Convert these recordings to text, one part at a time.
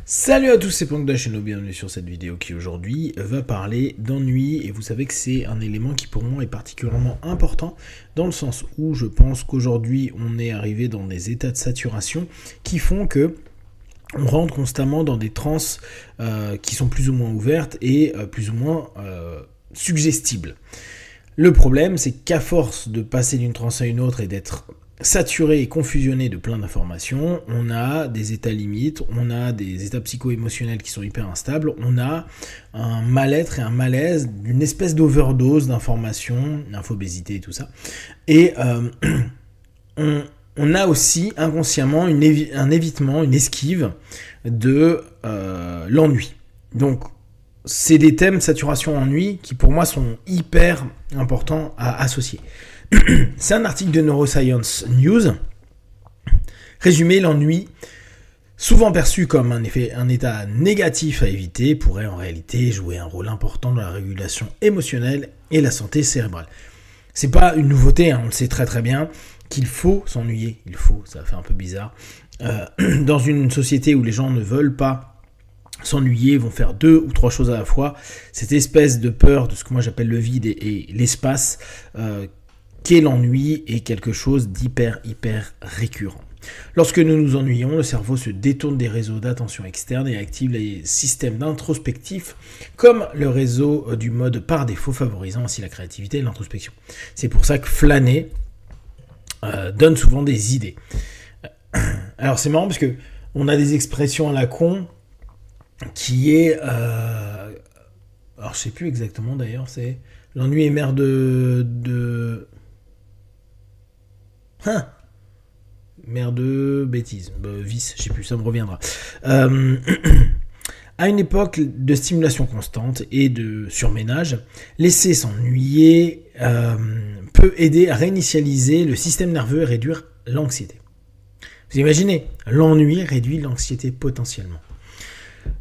Salut à tous, c'est Pongdash et bienvenue sur cette vidéo qui aujourd'hui va parler d'ennui. Et vous savez que c'est un élément qui pour moi est particulièrement important dans le sens où je pense qu'aujourd'hui on est arrivé dans des états de saturation qui font que on rentre constamment dans des transes qui sont plus ou moins ouvertes et plus ou moins suggestibles. Le problème, c'est qu'à force de passer d'une transe à une autre et d'être saturé et confusionné de plein d'informations, on a des états limites, on a des états psycho-émotionnels qui sont hyper instables, on a un mal-être et un malaise, une espèce d'overdose d'informations, infobésité et tout ça. Et on a aussi inconsciemment un évitement, une esquive de l'ennui. Donc, c'est des thèmes saturation-ennui qui pour moi sont hyper importants à associer. C'est un article de Neuroscience News. Résumé, l'ennui, souvent perçu comme un état négatif à éviter, pourrait en réalité jouer un rôle important dans la régulation émotionnelle et la santé cérébrale. C'est pas une nouveauté, on le sait très très bien, qu'il faut s'ennuyer. Ça fait un peu bizarre. Dans une société où les gens ne veulent pas s'ennuyer, vont faire 2 ou 3 choses à la fois, cette espèce de peur de ce que moi j'appelle le vide et l'espace, qu'est l'ennui est quelque chose d'hyper récurrent. Lorsque nous nous ennuyons, le cerveau se détourne des réseaux d'attention externe et active les systèmes d'introspectif comme le réseau du mode par défaut, favorisant ainsi la créativité et l'introspection. C'est pour ça que flâner donne souvent des idées. Alors c'est marrant parce que on a des expressions à la con qui est... alors je sais plus exactement d'ailleurs, c'est... L'ennui est mère de... Mère de bêtises, vice, je sais plus, ça me reviendra. À une époque de stimulation constante et de surménage, laisser s'ennuyer peut aider à réinitialiser le système nerveux et réduire l'anxiété. Vous imaginez, l'ennui réduit l'anxiété potentiellement.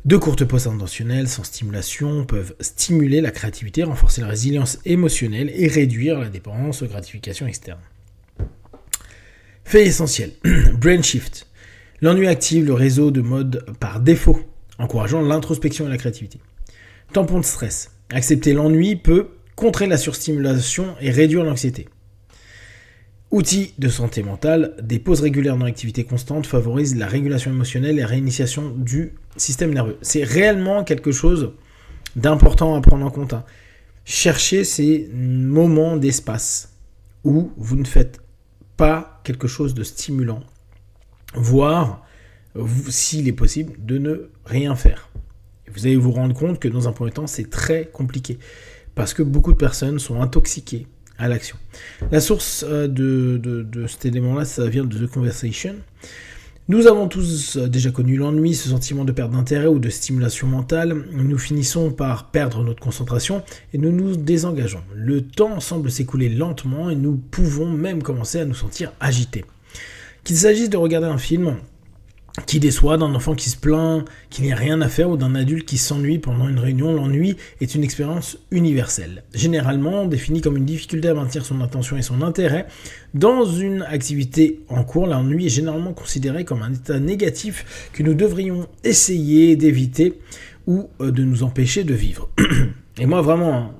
De courtes pauses intentionnelles sans stimulation peuvent stimuler la créativité, renforcer la résilience émotionnelle et réduire la dépendance aux gratifications externes. Fait essentiel, brain shift. L'ennui active le réseau de mode par défaut, encourageant l'introspection et la créativité. Tampon de stress. Accepter l'ennui peut contrer la surstimulation et réduire l'anxiété. Outils de santé mentale, des pauses régulières dans l'activité constante favorisent la régulation émotionnelle et la réinitiation du système nerveux. C'est réellement quelque chose d'important à prendre en compte. Cherchez ces moments d'espace où vous ne faites pas quelque chose de stimulant, voire, s'il est possible, de ne rien faire. Et vous allez vous rendre compte que dans un premier temps, c'est très compliqué, parce que beaucoup de personnes sont intoxiquées à l'action. La source de cet élément-là, ça vient de The Conversation. Nous avons tous déjà connu l'ennui, ce sentiment de perte d'intérêt ou de stimulation mentale. Nous finissons par perdre notre concentration et nous nous désengageons. Le temps semble s'écouler lentement et nous pouvons même commencer à nous sentir agités. Qu'il s'agisse de regarder un film qui déçoit, d'un enfant qui se plaint qu'il n'y a rien à faire ou d'un adulte qui s'ennuie pendant une réunion, l'ennui est une expérience universelle. Généralement définie comme une difficulté à maintenir son attention et son intérêt dans une activité en cours, l'ennui est généralement considéré comme un état négatif que nous devrions essayer d'éviter ou de nous empêcher de vivre. Et moi vraiment,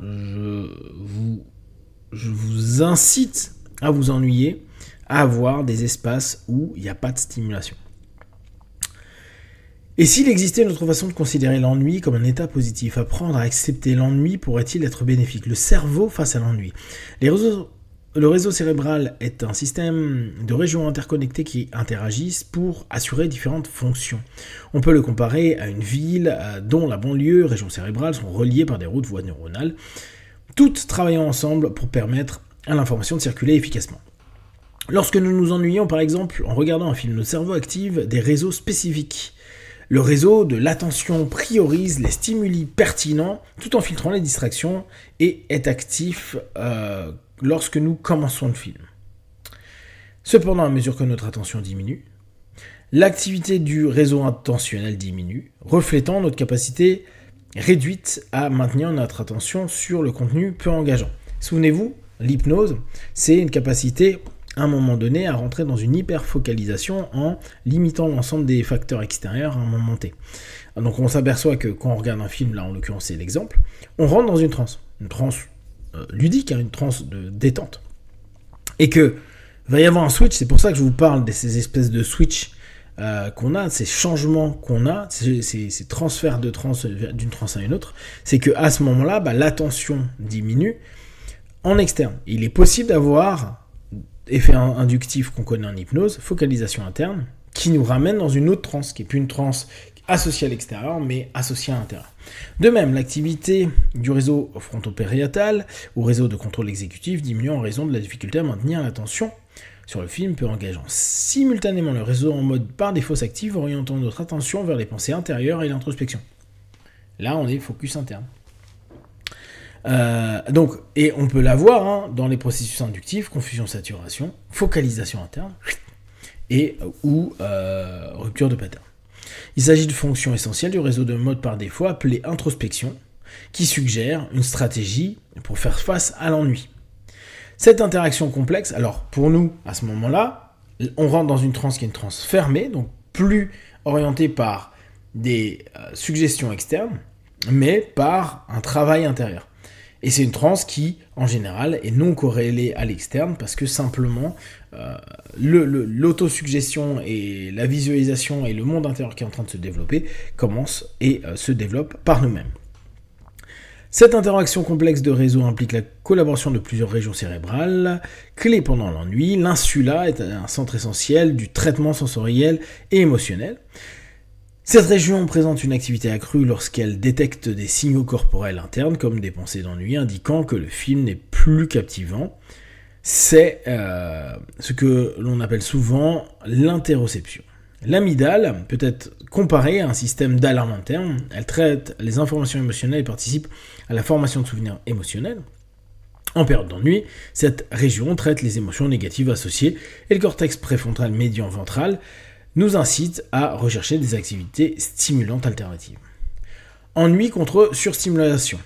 je vous incite à vous ennuyer, à avoir des espaces où il n'y a pas de stimulation. Et s'il existait une autre façon de considérer l'ennui comme un état positif, apprendre à accepter l'ennui pourrait-il être bénéfique? Le cerveau face à l'ennui. Le réseau cérébral est un système de régions interconnectées qui interagissent pour assurer différentes fonctions. On peut le comparer à une ville dont la banlieue, région cérébrale sont reliées par des voies neuronales, toutes travaillant ensemble pour permettre à l'information de circuler efficacement. Lorsque nous nous ennuyons, par exemple, en regardant un film, notre cerveau active des réseaux spécifiques. Le réseau de l'attention priorise les stimuli pertinents tout en filtrant les distractions et est actif lorsque nous commençons le film. Cependant, à mesure que notre attention diminue, l'activité du réseau attentionnel diminue, reflétant notre capacité réduite à maintenir notre attention sur le contenu peu engageant. Souvenez-vous, l'hypnose, c'est une capacité à un moment donné, à rentrer dans une hyperfocalisation en limitant l'ensemble des facteurs extérieurs à un moment T. Donc on s'aperçoit que quand on regarde un film, là en l'occurrence c'est l'exemple, on rentre dans une transe ludique, une transe de détente. Et que va y avoir un switch, c'est pour ça que je vous parle de ces espèces de switch qu'on a, ces changements qu'on a, ces transferts de transe d'une transe à une autre, c'est qu'à ce moment-là, l'attention diminue en externe. Il est possible d'avoir effet inductif qu'on connaît en hypnose, focalisation interne, qui nous ramène dans une autre transe, qui n'est plus une transe associée à l'extérieur, mais associée à l'intérieur. De même, l'activité du réseau fronto-pariétal ou réseau de contrôle exécutif diminue en raison de la difficulté à maintenir l'attention sur le film, peut engageant simultanément le réseau en mode par défaut s'active, orientant notre attention vers les pensées intérieures et l'introspection. Là, on est focus interne. Et on peut l'avoir dans les processus inductifs, confusion-saturation, focalisation interne ou rupture de pattern. Il s'agit de fonctions essentielles du réseau de mode par défaut appelée introspection, qui suggère une stratégie pour faire face à l'ennui. Cette interaction complexe, alors pour nous, à ce moment-là, on rentre dans une transe qui est une transe fermée, donc plus orientée par des suggestions externes, mais par un travail intérieur. Et c'est une transe qui, en général, est non corrélée à l'externe parce que simplement, l'autosuggestion et la visualisation et le monde intérieur qui est en train de se développer commencent et se développent par nous-mêmes. Cette interaction complexe de réseau implique la collaboration de plusieurs régions cérébrales, clés pendant l'ennui. L'insula est un centre essentiel du traitement sensoriel et émotionnel. Cette région présente une activité accrue lorsqu'elle détecte des signaux corporels internes, comme des pensées d'ennui, indiquant que le film n'est plus captivant. C'est ce que l'on appelle souvent l'interoception. L'amygdale peut être comparée à un système d'alarme interne. Elle traite les informations émotionnelles et participe à la formation de souvenirs émotionnels. En période d'ennui, cette région traite les émotions négatives associées et le cortex préfrontal médian ventral nous incite à rechercher des activités stimulantes alternatives. Ennui contre surstimulation.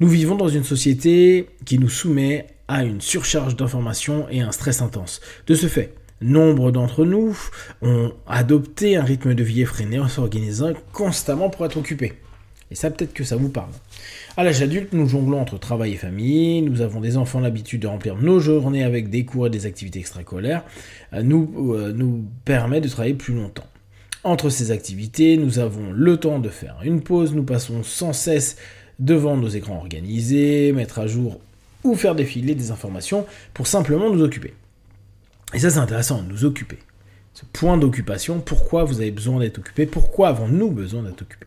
Nous vivons dans une société qui nous soumet à une surcharge d'informations et un stress intense. De ce fait, nombre d'entre nous ont adopté un rythme de vie effréné en s'organisant constamment pour être occupés. Et ça, peut-être que ça vous parle. À l'âge adulte, nous jonglons entre travail et famille, nous avons des enfants l'habitude de remplir nos journées avec des cours et des activités extrascolaires, nous permet de travailler plus longtemps. Entre ces activités, nous avons le temps de faire une pause, nous passons sans cesse devant nos écrans organisés, mettre à jour ou faire défiler des informations pour simplement nous occuper. Et ça, c'est intéressant, nous occuper. Ce point d'occupation, pourquoi vous avez besoin d'être occupé, pourquoi avons-nous besoin d'être occupés ?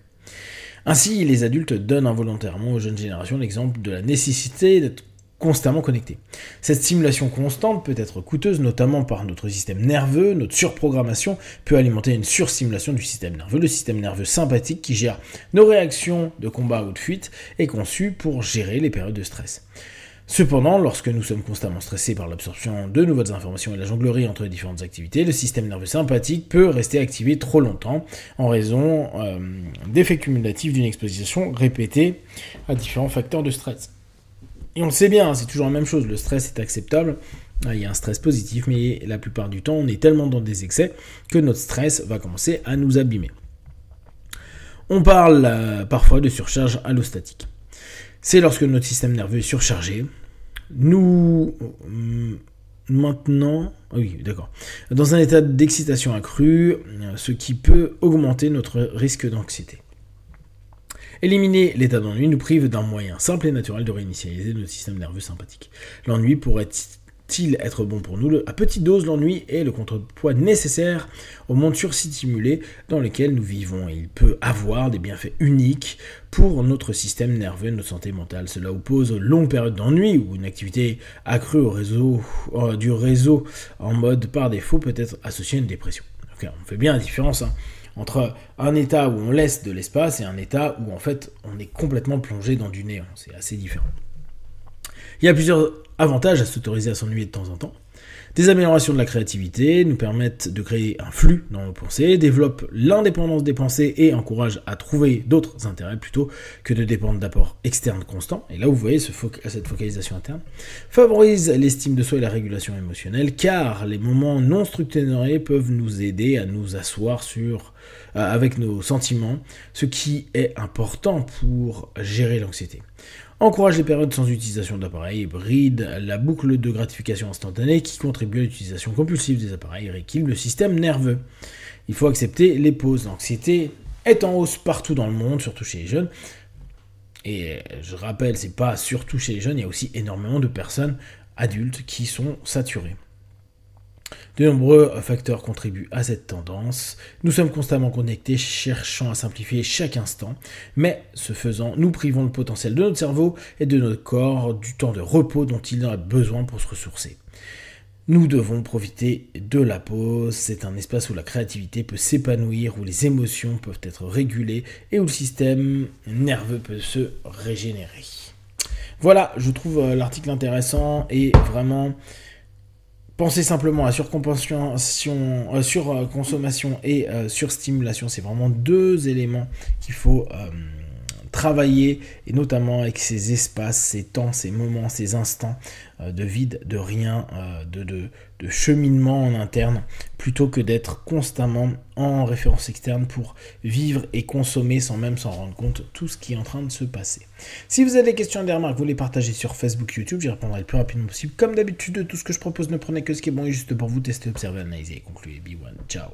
Ainsi, les adultes donnent involontairement aux jeunes générations l'exemple de la nécessité d'être constamment connectés. Cette stimulation constante peut être coûteuse, notamment par notre système nerveux. Notre surprogrammation peut alimenter une surstimulation du système nerveux. Le système nerveux sympathique, qui gère nos réactions de combat ou de fuite, est conçu pour gérer les périodes de stress. Cependant, lorsque nous sommes constamment stressés par l'absorption de nouvelles informations et la jonglerie entre les différentes activités, le système nerveux sympathique peut rester activé trop longtemps en raison d'effets cumulatifs d'une exposition répétée à différents facteurs de stress. Et on le sait bien, c'est toujours la même chose, le stress est acceptable, il y a un stress positif, mais la plupart du temps, on est tellement dans des excès que notre stress va commencer à nous abîmer. On parle parfois de surcharge allostatique. C'est lorsque notre système nerveux est surchargé, dans un état d'excitation accrue, ce qui peut augmenter notre risque d'anxiété. Éliminer l'état d'ennui nous prive d'un moyen simple et naturel de réinitialiser notre système nerveux sympathique. L'ennui pourrait-il être bon pour nous ? À petite dose, l'ennui est le contrepoids nécessaire au monde surstimulé dans lequel nous vivons. Il peut avoir des bienfaits uniques pour notre système nerveux et notre santé mentale. Cela oppose aux longues périodes d'ennui où une activité accrue du réseau en mode par défaut peut être associée à une dépression. Okay, on fait bien la différence entre un état où on laisse de l'espace et un état où en fait on est complètement plongé dans du néant. C'est assez différent. Il y a plusieurs avantages à s'autoriser à s'ennuyer de temps en temps. Des améliorations de la créativité nous permettent de créer un flux dans nos pensées, développent l'indépendance des pensées et encouragent à trouver d'autres intérêts plutôt que de dépendre d'apports externes constants. Et là, vous voyez cette focalisation interne. Favorise l'estime de soi et la régulation émotionnelle, car les moments non structurés peuvent nous aider à nous asseoir avec nos sentiments, ce qui est important pour gérer l'anxiété. Encourage les périodes sans utilisation d'appareils et bride la boucle de gratification instantanée qui contribue à l'utilisation compulsive des appareils et rééquilibre le système nerveux. Il faut accepter les pauses. L'anxiété est en hausse partout dans le monde, surtout chez les jeunes. Et je rappelle, c'est pas surtout chez les jeunes, il y a aussi énormément de personnes adultes qui sont saturées. De nombreux facteurs contribuent à cette tendance. Nous sommes constamment connectés, cherchant à simplifier chaque instant, mais ce faisant, nous privons le potentiel de notre cerveau et de notre corps du temps de repos dont il a besoin pour se ressourcer. Nous devons profiter de la pause. C'est un espace où la créativité peut s'épanouir, où les émotions peuvent être régulées et où le système nerveux peut se régénérer. Voilà, je trouve l'article intéressant et vraiment... Pensez simplement à surconsommation et surstimulation. C'est vraiment deux éléments qu'il faut travailler, et notamment avec ces espaces, ces temps, ces moments, ces instants de vide, de rien, de cheminement en interne, plutôt que d'être constamment en référence externe pour vivre et consommer sans même s'en rendre compte tout ce qui est en train de se passer. Si vous avez des questions et des remarques, vous les partagez sur Facebook, YouTube, j'y répondrai le plus rapidement possible. Comme d'habitude, tout ce que je propose, ne prenez que ce qui est bon et juste pour vous, tester, observer, analyser et conclure. Be one, ciao.